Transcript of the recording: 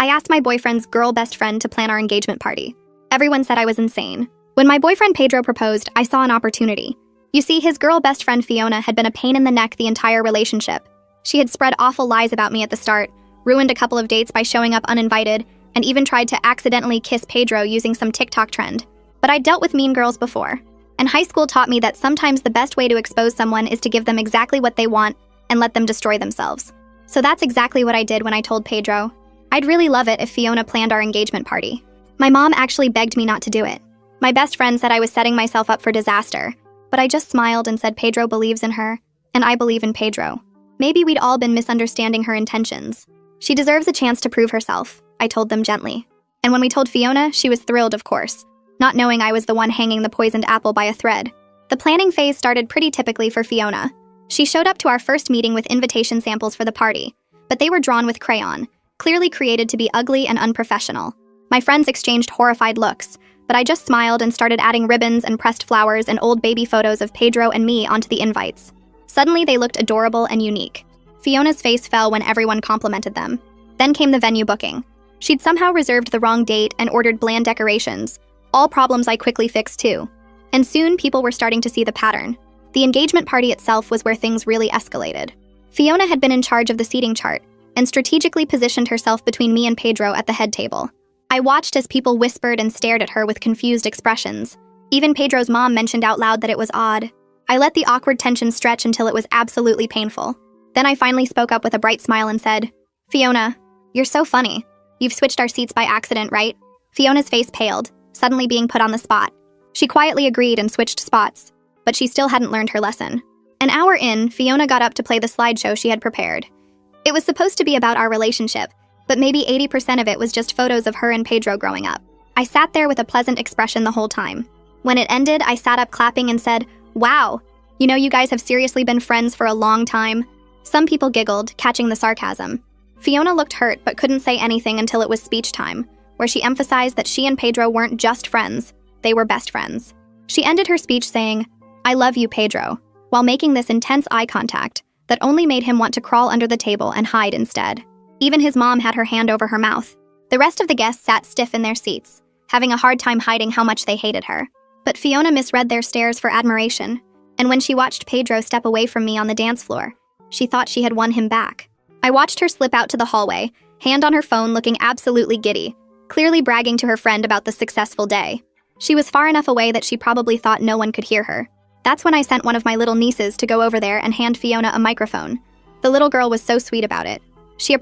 I asked my boyfriend's girl best friend to plan our engagement party. Everyone said I was insane. When my boyfriend Pedro proposed, I saw an opportunity. You see, his girl best friend Fiona had been a pain in the neck the entire relationship. She had spread awful lies about me at the start, ruined a couple of dates by showing up uninvited, and even tried to accidentally kiss Pedro using some TikTok trend. But I dealt with mean girls before. And high school taught me that sometimes the best way to expose someone is to give them exactly what they want and let them destroy themselves. So that's exactly what I did when I told Pedro. I'd really love it if Fiona planned our engagement party. My mom actually begged me not to do it. My best friend said I was setting myself up for disaster, but I just smiled and said Pedro believes in her, and I believe in Pedro. Maybe we'd all been misunderstanding her intentions. She deserves a chance to prove herself, I told them gently. And when we told Fiona, she was thrilled, of course, not knowing I was the one hanging the poisoned apple by a thread. The planning phase started pretty typically for Fiona. She showed up to our first meeting with invitation samples for the party, but they were drawn with crayon, clearly created to be ugly and unprofessional. My friends exchanged horrified looks, but I just smiled and started adding ribbons and pressed flowers and old baby photos of Pedro and me onto the invites. Suddenly, they looked adorable and unique. Fiona's face fell when everyone complimented them. Then came the venue booking. She'd somehow reserved the wrong date and ordered bland decorations, all problems I quickly fixed too. And soon, people were starting to see the pattern. The engagement party itself was where things really escalated. Fiona had been in charge of the seating chart and strategically positioned herself between me and Pedro at the head table. I watched as people whispered and stared at her with confused expressions. Even Pedro's mom mentioned out loud that it was odd. I let the awkward tension stretch until it was absolutely painful. Then I finally spoke up with a bright smile and said, "Fiona, you're so funny. You've switched our seats by accident, right?" Fiona's face paled, suddenly being put on the spot. She quietly agreed and switched spots, but she still hadn't learned her lesson. An hour in, Fiona got up to play the slideshow she had prepared. It was supposed to be about our relationship, but maybe 80% of it was just photos of her and Pedro growing up. I sat there with a pleasant expression the whole time. When it ended, I sat up clapping and said, "Wow, you guys have seriously been friends for a long time." Some people giggled, catching the sarcasm. Fiona looked hurt but couldn't say anything until it was speech time, where she emphasized that she and Pedro weren't just friends, they were best friends. She ended her speech saying, "I love you, Pedro," while making this intense eye contact that only made him want to crawl under the table and hide instead. Even his mom had her hand over her mouth. The rest of the guests sat stiff in their seats, having a hard time hiding how much they hated her. But Fiona misread their stares for admiration, and when she watched Pedro step away from me on the dance floor, she thought she had won him back. I watched her slip out to the hallway, hand on her phone looking absolutely giddy, clearly bragging to her friend about the successful day. She was far enough away that she probably thought no one could hear her. That's when I sent one of my little nieces to go over there and hand Fiona a microphone. The little girl was so sweet about it. She approached